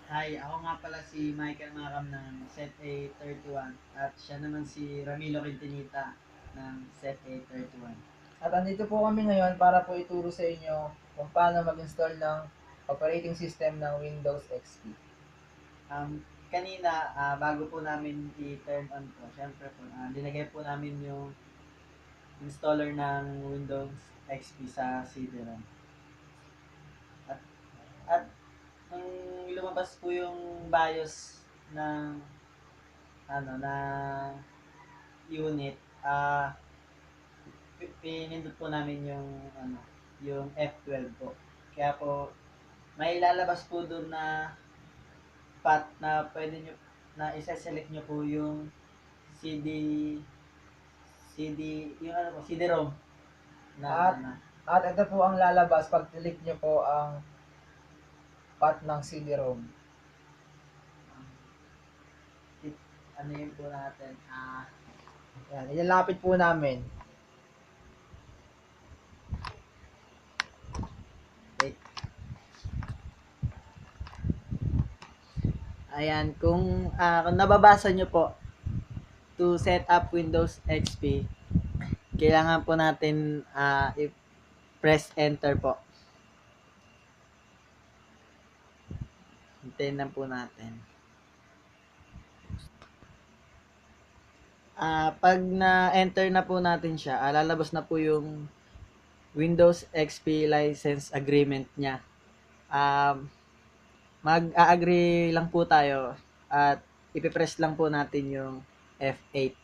Hi, ako nga pala si Michael Makam ng Set A31 at siya naman si Ramilo Quintinita ng Set A31. At andito po kami ngayon para po ituro sa inyo kung paano mag-install ng operating system ng Windows XP. Kanina, bago po namin i-turn on po, syempre po, linagay po namin yung installer ng Windows XP sa CD-ROM. At, at nung lumabas po yung BIOS ng na unit, pinindot po namin yung yung F12 po. Kaya po may lalabas po doon na path na pwede nyo na isa-select nyo po yung CD CD yung CD-ROM na At, at ito po ang lalabas pag click nyo po ang path ng CD-ROM. ano yun po natin. Yan, ilalapit po namin. Wait. Ayan, kung nababasa nyo po, to set up Windows XP, kailangan po natin i-press enter po. Hintayin lang po natin. Pag na-enter na po natin siya, lalabas na po yung Windows XP license agreement niya. Mag-a-agree lang po tayo at ipipress lang po natin yung F8.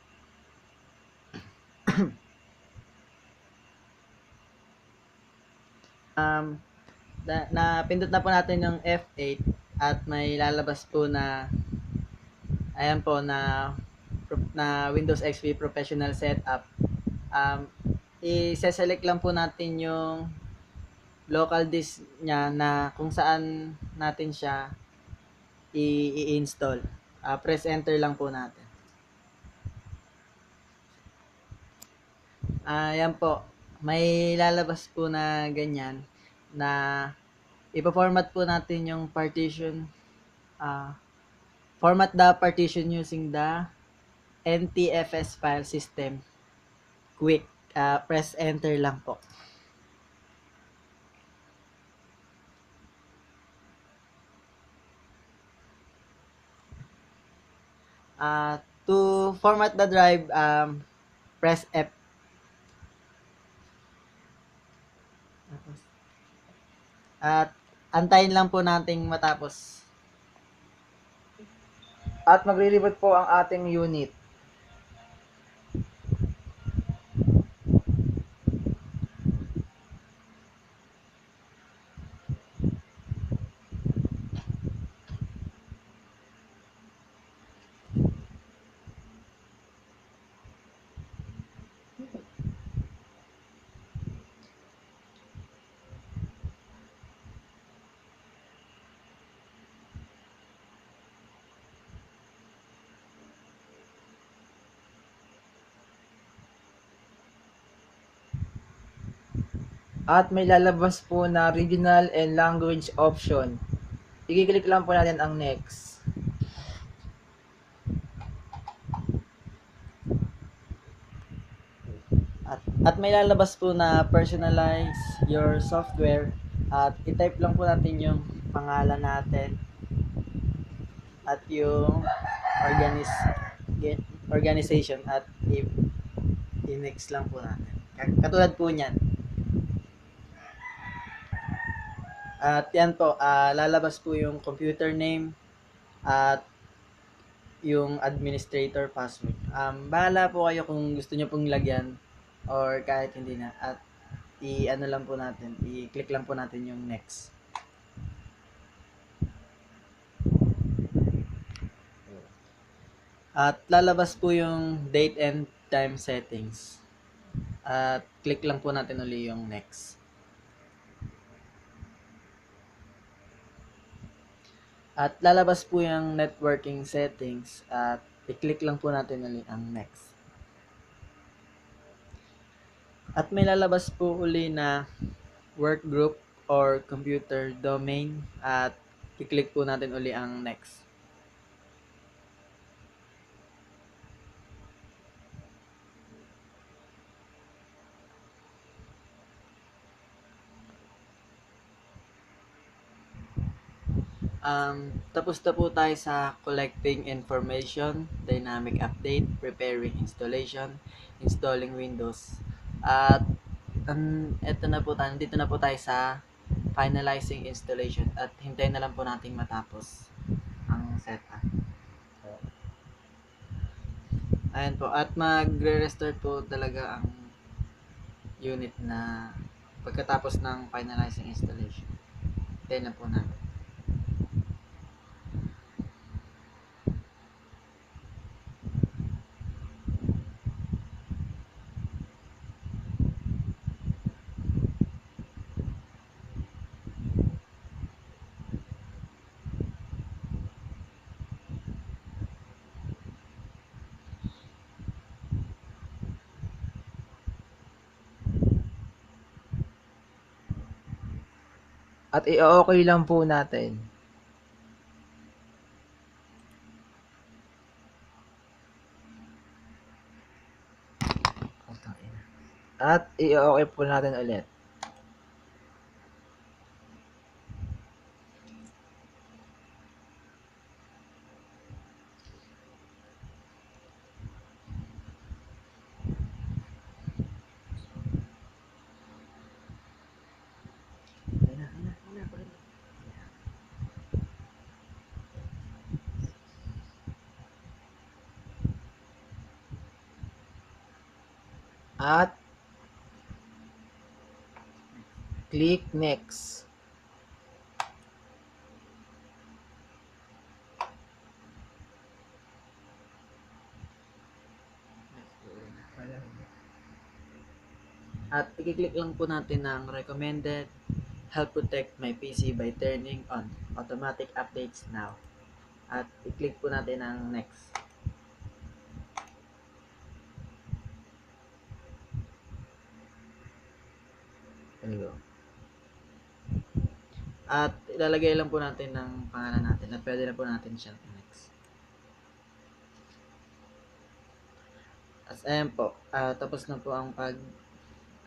Napindot na po natin yung F8 at may lalabas po na ayan po na Windows XP Professional Setup. I-select lang po natin yung local disk niya na kung saan natin siya i-install. Press enter lang po natin. Ayan po. May lalabas po na ganyan na ipa-format po natin yung partition. Format the partition using the NTFS file system. Quick. Press enter lang po. To format the drive, press F. At antayin lang po nating matapos. At magre-reboot po ang ating unit. At may lalabas po na regional and language option. I-click lang po natin ang next. At may lalabas po na personalize your software at i-type lang po natin yung pangalan natin at yung organization at i-next lang po natin. Katulad po niyan. At yan po, lalabas po yung computer name at yung administrator password. Bahala po kayo kung gusto nyo pong lagyan or kahit hindi na. At i-ano lang po natin, i-click lang po natin yung next. At lalabas po yung date and time settings. At click lang po natin uli yung next. At lalabas po yung networking settings at i-click lang po natin uli ang next. At may lalabas po uli na work group or computer domain at i-click po natin uli ang next. Tapos na po tayo sa collecting information, dynamic update, preparing installation, installing Windows. At eto na po tayo, dito na po tayo sa finalizing installation at hintayin na lang po nating matapos ang setup. Ayan po, at magre-restart po talaga ang unit na pagkatapos ng finalizing installation. Hintayin na po natin. At i-okay lang po natin. At i-okay po natin ulit. At click next. At i-click lang po natin ang recommended help protect my PC by turning on automatic updates now. At i-click po natin ang next. There you go. At ilalagay lang po natin ng pangalan natin at pwede na po natin siyang next. As ayan po, tapos na po ang pag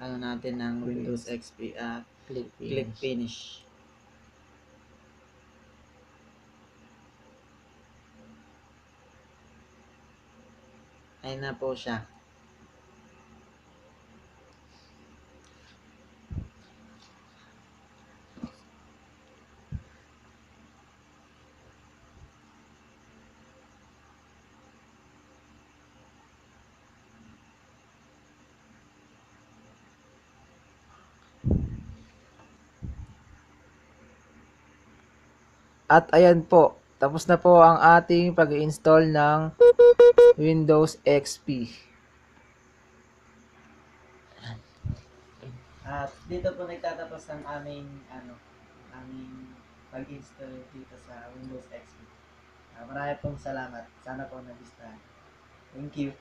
natin ng Windows XP at click finish. Ayun na po siya. At ayan po, tapos na po ang ating pag-install ng Windows XP. At dito po nagtatapos ang aming aming pag-install dito sa Windows XP. Marami pong salamat. Sana po nagustuhan. Thank you.